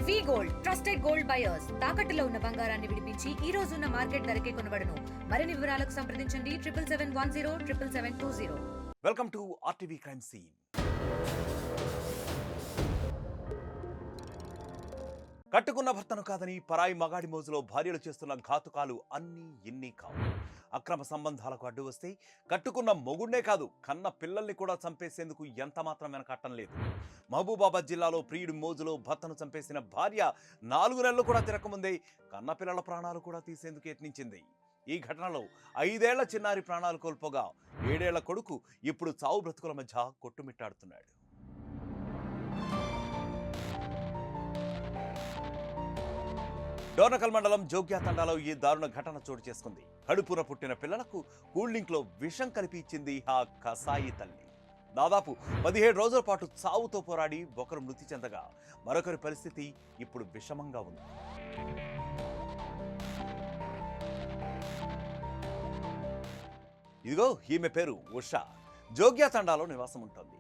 వి gold trusted gold buyers తాకట్టులో ఉన్న బంగారాన్ని విడిపించి ఈ రోజు ఉన్న మార్కెట్ ధరకే కొనబడును. మరిన్ని వివరాలకు సంప్రదించండి 77107720. Welcome to RTV crime scene. కట్టుకున్న భర్తను కాదని పరాయి మగాడి మోజులో భార్యలు చేస్తున్న ఘాతుకాలు అన్నీ ఇన్ని కావు. అక్రమ సంబంధాలకు అడ్డు వస్తే కట్టుకున్న మొగుడ్నే కాదు కన్న పిల్లల్ని కూడా చంపేసేందుకు ఎంత మాత్రం వెనకట్టం లేదు. మహబూబాబాద్ జిల్లాలో ప్రియుడి మోజులో భర్తను చంపేసిన భార్య 4 నెలలు కూడా తిరగముందే కన్న పిల్లల ప్రాణాలు కూడా తీసేందుకు యత్నించింది. ఈ ఘటనలో 5 ఏళ్ల చిన్నారి ప్రాణాలు కోల్పోగా 7 ఏళ్ల కొడుకు ఇప్పుడు చావు బ్రతుకుల మధ్య కొట్టుమిట్టాడుతున్నాడు. డోర్నకల్ మండలం జోగ్యా తండాలో ఈ దారుణ ఘటన చోటు చేసుకుంది. కడుపున పుట్టిన పిల్లలకు కూల్ డ్రింక్ లో విషం కలిపి ఇచ్చింది ఆ కసాయి తల్లి. దాదాపు 17 రోజుల పాటు చావుతో పోరాడి ఒకరు మృతి చెందగా మరొకరి పరిస్థితి ఇప్పుడు విషమంగా ఉంది. ఇదిగో ఈమె పేరు ఉష. జోగ్యా తండాలో నివాసం ఉంటుంది.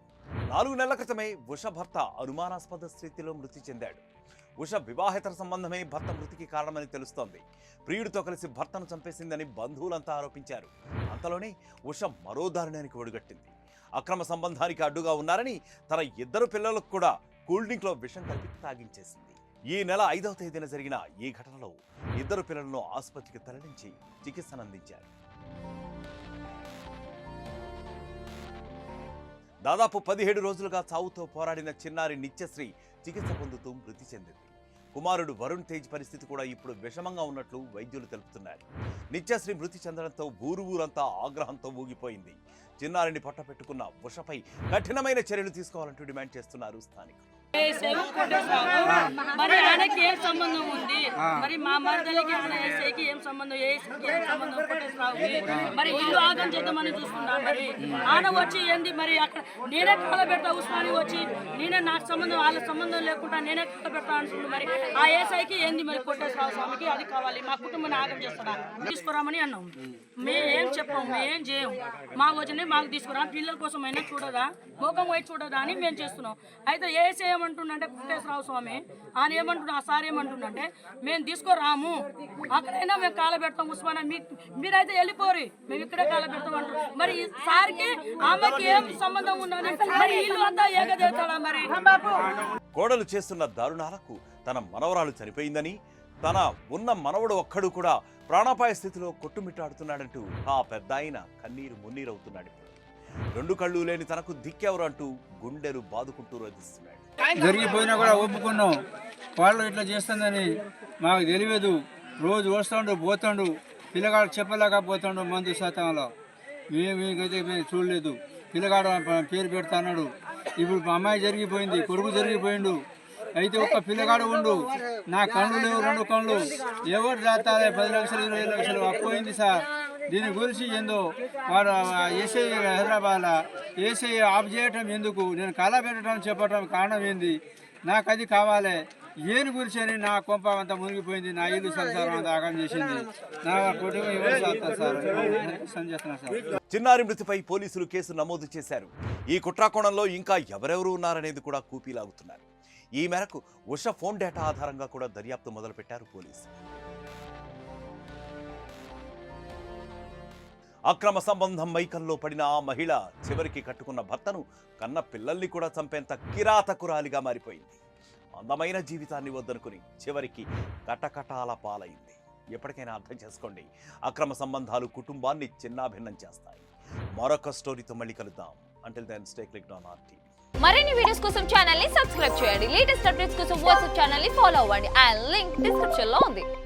4 నెలల క్రితమే ఉష భర్త అనుమానాస్పద స్థితిలో మృతి చెందాడు. ఉష వివాహేతర సంబంధమే భర్త మృతికి కారణమని తెలుస్తోంది. ప్రియుడితో కలిసి భర్తను చంపేసిందని బంధువులంతా ఆరోపించారు. అంతలోనే ఉష మరో దారుణానికి ఒడిగట్టింది. అక్రమ సంబంధానికి అడ్డుగా ఉన్నారని తన 2 పిల్లలకు కూడా కూల్ డ్రింక్ లో విషం కలిపి తాగించేసింది. ఈ నెల 5వ తేదీన జరిగిన ఈ ఘటనలో 2 పిల్లలను ఆసుపత్రికి తరలించి చికిత్సనందించారు. దాదాపు 17 రోజులుగా చావుతో పోరాడిన చిన్నారి నిత్యశ్రీ చికిత్స పొందుతూ మృతి చెందింది. కుమారుడు వరుణ్ తేజ్ పరిస్థితి కూడా ఇప్పుడు విషమంగా ఉన్నట్లు వైద్యులు తెలుపుతున్నారు. నిత్యశ్రీ మృతి చెందడంతో ఊరంతా ఆగ్రహంతో ఊగిపోయింది. చిన్నారిని పట్టపెట్టుకున్న ఉషపై కఠినమైన చర్యలు తీసుకోవాలంటూ డిమాండ్ చేస్తున్నారు స్థానికులు. మరి ఆయనకి ఏం సంబంధం ఉంది? మరి మా మరదలికి ఆయన ఏసీకి ఏం సంబంధం? మరి ఇల్లు ఆగం చేద్దామని చూస్తున్నాను. మరి ఆయన వచ్చి ఏంది మరి అక్కడ నేనే కాల పెడతా, ఉస్మాని వచ్చి నేనే నాకు సంబంధం వాళ్ళ సంబంధం లేకుండా నేనే కాల పెడతా అంటున్నాడు. మరి ఆ ఏసైకి ఏంది మరి కోటేశ్వర స్వామికి అది కావాలి, మా కుటుంబాన్ని ఆగం చేస్తాడా తీసుకురామని అన్నాం. మేము ఏం చెప్పాము, మేము ఏం చేయం. మా వదినే మాకు తీసుకురా, పిల్లల కోసం అయినా చూడదా, మోకం వైపు చూడదా అని మేము చేస్తున్నాం. అయితే ఏసీ ఏమంటుండే కోటేశ్వరరావు స్వామి ఆయన ఏమంటున్నా, ఆ సార్ ఏమంటుండే మేము తీసుకురాము, అక్కడైనా మేము కాల పెడతాం ఉస్మానా, మీరైతే వెళ్ళిపోరు, మేము ఇక్కడే కాల పెడతాం అంటారు. మరి సార్కి ఆమెకి ఏం సంబంధం ఉన్నది? మరి ఇల్లు అంతా ఏకదేవుతాడా? మరి కోడలు చేస్తున్న దారుణాలకు తన మనవరాలు చనిపోయిందని, తన ఉన్న మనవడు ఒక్కడు కూడా ప్రాణాపాయ స్థితిలో కొట్టుమిట్టాడుతున్నాడంటూ ఆ పెద్ద ఆయన కన్నీరు మున్నీరవుతున్నాడు. 2 కళ్ళు లేని తనకు దిక్కెవరు అంటూ గుండెలు బాదుకుంటూ రోధిస్తున్నాడు. జరిగిపోయినా కూడా ఒప్పుకున్నాం. వాళ్ళు ఇట్లా చేస్తుందని మాకు తెలియదు. రోజు వస్తాడు పోతాడు, పిల్లగాడు చెప్పలేకపోతాడు మందు శాతంలో. మీకైతే మేము చూడలేదు. పిల్లగాడు పేరు పెడతాడు. ఇప్పుడు మా అమ్మాయి జరిగిపోయింది, కొడుకు జరిగిపోయిండు. అయితే ఒక్క పిల్లగాడు ఉండు, నా కళ్ళు లేవు, 2 కళ్ళు. ఎవరు రాతారే 10 లక్షలు 20 లక్షలు అప్పోయింది సార్. దీని గురించి ఏందో వాడు ఏసఐ హైదరాబాద్ ఏసఐ ఆఫ్ చేయటం ఎందుకు, నేను కళ పెట్టడం చెప్పడం కారణం ఏంది, నాకు అది కావాలి. ఏని గురించి అని నా కొంప అంతా మునిగిపోయింది, నా ఇల్లు సంసారం అంతా ఆగం చేసింది. నా కుటుంబం ఎవరు సార్ చేస్తున్నారు సార్. చిన్నారి మృతిపై పోలీసులు కేసు నమోదు చేశారు. ఈ కుట్రాకోణంలో ఇంకా ఎవరెవరు ఉన్నారనేది కూడా కూపీలాగుతున్నారు. ఈ మేరకు ఉష ఫోన్ డేటా ఆధారంగా కూడా దర్యాప్తు మొదలుపెట్టారు పోలీసులు. అక్రమ సంబంధం మైకంలో పడిన ఆ మహిళ చివరికి కట్టుకున్న భర్తను కన్న పిల్లల్ని కూడా చంపేంత కిరాతకురాలిగా మారిపోయింది. అందమైన జీవితాన్ని వద్దనుకుని చివరికి కటకటాల పాలైంది. ఎప్పటికైనా అర్థం చేసుకోండి, అక్రమ సంబంధాలు కుటుంబాన్ని చిన్నాభిన్నం చేస్తాయి. మరొక స్టోరీతో మళ్ళీ కలుద్దాం. Until then stay clicked on RTV. మరిన్ని వీడియోస్ కోసం ఛానల్ ని సబ్స్క్రైబ్ చేయండి. లేటెస్ట్ అప్డేట్స్ కోసం వాట్సాప్ ఛానల్ ని ఫాలో అవ్వండి. ఆ లింక్ డిస్క్రిప్షన్ లో ఉంది.